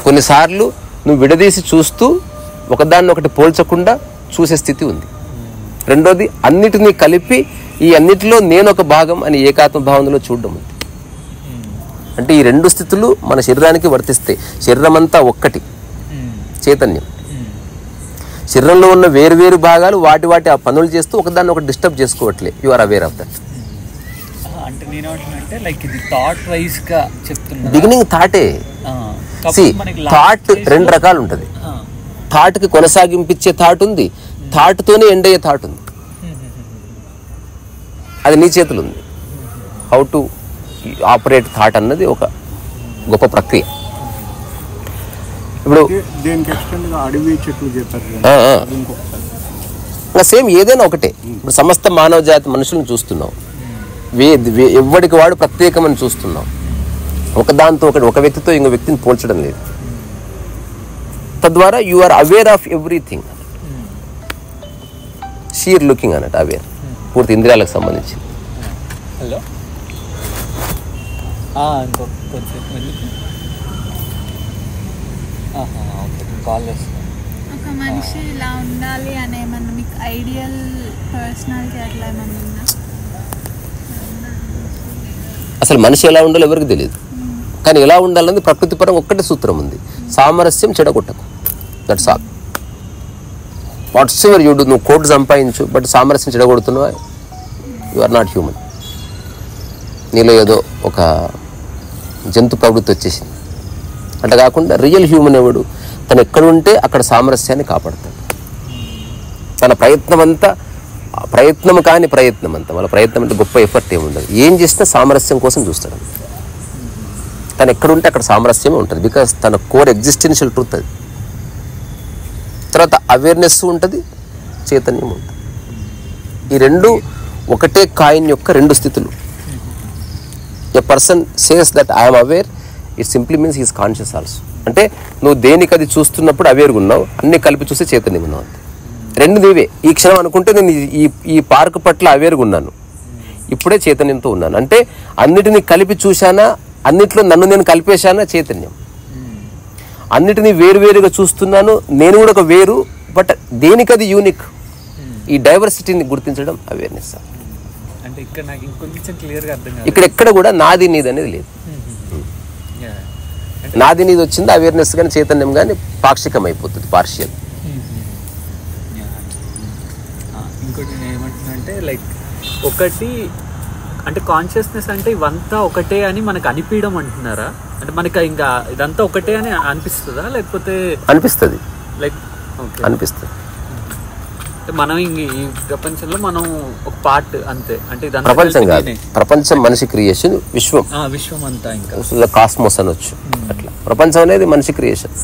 కొన్నిసార్లు నువ్వు విడదీసి చూస్తూ ఒకదాన్ని ఒకటి పోల్చకుండా చూసే స్థితి ఉంది. రెండోది అన్నిటినీ కలిపి ఈ అన్నిటిలో నేను ఒక భాగం అని ఏకాత్మ భావనలో చూడడం ఉంది. అంటే ఈ 2 స్థితులు మన శరీరానికి వర్తిస్తాయి. శరీరం అంతా ఒక్కటి చైతన్యం. శరీరంలో ఉన్న వేరు భాగాలు వాటి ఆ పనులు చేస్తూ ఒకదాన్ని ఒకటి డిస్టర్బ్ చేసుకోవట్లే. You are aware of that. అంటే నేను ఏమంటున్నా లైక్ ఇది థాట్ వైజ్ గా చెప్తున్నా. బిగినింగ్ థాటే. థాట్ 2 రకాలు ఉంటుంది. థాట్కి కొనసాగింపించే థాట్ ఉంది, థాట్తోనే ఎండ్ అయ్యే థాట్ ఉంది. అది నీ చేతులు ఉంది. హౌ టు ఆపరేట్ థాట్ అన్నది ఒక గొప్ప ప్రక్రియ. ఇప్పుడు సేమ్ ఏదైనా ఒకటే. ఇప్పుడు సమస్త మానవ జాతి మనుషులను చూస్తున్నాం, ఎవరికి వాడు ప్రత్యేకమని చూస్తున్నాం. ఒకదాంతో ఒక వ్యక్తితో ఇంకో వ్యక్తిని పోల్చడం లేదు. తద్వారా you are aware of everything. Sheer looking అన్నట్టు అవేర్, పూర్తి ఇంద్రియాలకు సంబంధించింది. హలో, ఒక మనిషి ఇలా ఉండాలి అనే ఏమన్నా మీకు ఐడియల్ పర్సనాలిటీ అట్లా ఏమన్నా ఉందా? అసలు మనిషి ఎలా ఉండాలో ఎవరికి తెలియదు. కానీ ఎలా ఉండాలన్నది ప్రకృతిపరంగా ఒక్కటే సూత్రం ఉంది, సామరస్యం చెడగొట్టకు. That's all. Whatsoever you do. నువ్వు కోట్లు సంపాదించు, బట్ సామరస్యం చెడగొడుతున్నావా, యు ఆర్ నాట్ హ్యూమన్. నీలో ఏదో ఒక జంతు ప్రవృత్తి వచ్చేసింది. అట్లా కాకుండా రియల్ హ్యూమన్ ఎవడు? తను ఎక్కడుంటే అక్కడ సామరస్యాన్ని కాపాడుతాడు. తన ప్రయత్నం అంతా వాళ్ళ ప్రయత్నం అంటే గొప్ప ఎఫర్ట్ ఏముండదు. ఏం చేసినా సామరస్యం కోసం చూస్తాడు. తను ఎక్కడుంటే అక్కడ సామరస్యమే ఉంటుంది. బికాస్ తన కోర్ ఎగ్జిస్టెన్షియల్ ట్రూత్ అది. తర్వాత అవేర్నెస్ ఉంటుంది, చైతన్యం ఉంటుంది. ఈ 2 ఒకటే కాయిన్ యొక్క 2 స్థితులు. A person says that I'm aware, it simply means he's conscious also. అంటే నువ్వు దేనికి అది చూస్తున్నప్పుడు అవేర్గా ఉన్నావు, అన్ని కలిపి చూస్తే చైతన్యం ఉన్నావు అంతే. 2 నీవే. ఈ క్షణం అనుకుంటే నేను ఈ పార్క్ పట్ల అవేర్గా ఉన్నాను, ఇప్పుడే చైతన్యంతో ఉన్నాను. అంటే అన్నిటినీ కలిపి చూశానా, అన్నిట్లో నన్ను నేను కలిపేశానా, చైతన్యం. అన్నిటినీ వేరువేరుగా చూస్తున్నాను, నేను కూడా ఒక వేరు, బట్ దేనికి అది యూనిక్. ఈ డైవర్సిటీని గుర్తించడం అవేర్నెస్. అంటే ఇక్కడ నాకు ఇంకొంచెం క్లియర్గా అర్థం కాదు. ఇక్కడ ఎక్కడ కూడా నాది నీది అనేది లేదు. నాది నీది వచ్చింది అవేర్నెస్ కానీ చైతన్యం కానీ పాక్షికం అయిపోతుంది, పార్షియల్. ఇంకోటి నేను ఏమంటున్నా అంటే లైక్ ఒకటి అంటే కాన్షియస్నెస్ అంటే ఇవంతా ఒకటే అని మనకు అనిపించడం అంటున్నారా? అంటే మనకి ఇంకా ఇదంతా ఒకటే అని అనిపిస్తుందా, లేకపోతే అనిపిస్తుంది? లైక్ ఓకే అనిపిస్తుంది. మనం ఈ ప్రపంచంలో మనం ఒక పార్ట్ అంతే. అంటే ఇదంతా ప్రపంచం కాదు, ప్రపంచం మనిషి క్రియేషన్, విశ్వం విశ్వం అంతా ఇంకా కాస్మోస్ అనొచ్చు. అట్లా ప్రపంచం అనేది మనిషి క్రియేషన్.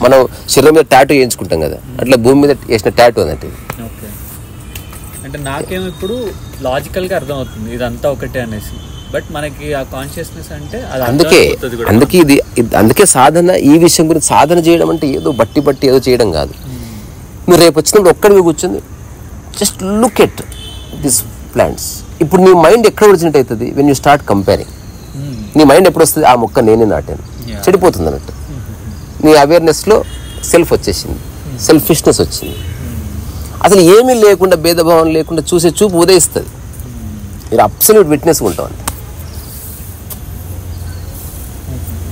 మనం శరీరం మీద టాటూ వేయించుకుంటాం కదా, అట్లా భూమి మీద వేసిన టాటూ అన్నట్టు. ఓకే. అంటే నాకేమో ఇప్పుడు లాజికల్గా అర్థమవుతుంది ఇదంతా ఒకటే అనేసి, బట్ మనకి ఆ కాన్షియస్నెస్ అంటే అందుకే సాధన, ఈ విషయం గురించి సాధన చేయడం అంటే ఏదో బట్టి ఏదో చేయడం కాదు. నువ్వు రేపు వచ్చినప్పుడు ఒక్కడికి కూర్చొని just look at this plants. ఇప్పుడు నీ మైండ్ ఎక్కడ ఒరిజినేట్ అవుతుంది? When you start comparing. నీ మైండ్ ఎప్పుడు వస్తుంది? ఆ మొక్క నేనే నాటాను, చెడిపోతుంది అన్నట్టు. నీ అవేర్నెస్లో సెల్ఫ్ వచ్చేసింది, సెల్ఫిష్నెస్ వచ్చింది. అసలు ఏమీ లేకుండా, భేదభావం లేకుండా చూసే చూపు ఉదయిస్తుంది. మీరు అబ్సల్యూట్ విట్నెస్గా ఉంటామండి.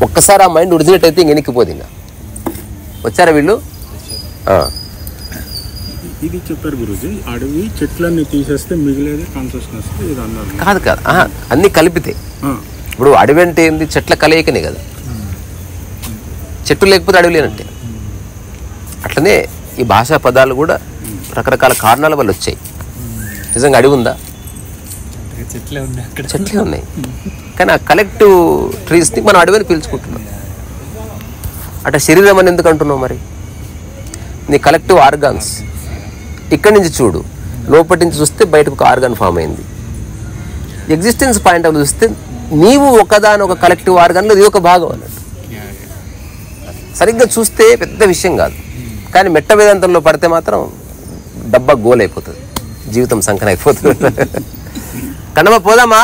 ఒక్కసారి ఆ మైండ్ ఒరిజినేట్ అయితే ఇంక ఎనిక్కిపోదు. ఇంకా వచ్చారా వీళ్ళు? ఇది చెప్పారు గురూజీ, అడవి చెట్లన్నీ తీసేస్తే మిగిలేది కాన్షియస్నెస్ ఇది అన్నారు. కాదు అన్నీ కలిపితే. ఇప్పుడు అడవి అంటే ఏంది? చెట్ల కలయికనే కదా. చెట్టు లేకపోతే అడవి లేనంటే. అట్లనే ఈ భాషా పదాలు కూడా రకరకాల కారణాల వల్ల వచ్చాయి. నిజంగా అడవి ఉందా? చెట్లే ఉన్నాయి, కానీ ఆ కలెక్టివ్ ట్రీస్ని మనం అడవిని పీల్చుకుంటున్నాం. అట్లా శరీరం అని ఎందుకు అంటున్నావు మరి? నీ కలెక్టివ్ ఆర్గాన్స్ ఇక్కడి నుంచి చూడు, లోపటి నుంచి చూస్తే బయటకు ఒక ఆర్గాన్ ఫామ్ అయింది. ఎగ్జిస్టెన్స్ పాయింట్ ఆఫ్ చూస్తే నీవు ఒకదాని కలెక్టివ్ ఆర్గాన్లో ఇది ఒక భాగం అన్నట్టు. సరిగ్గా చూస్తే పెద్ద విషయం కాదు, కానీ మెట్ట వేదాంతంలో పడితే మాత్రం డబ్బా గోల్ అయిపోతుంది, జీవితం సంకన అయిపోతుంది. కన్నమ్మ పోదామా?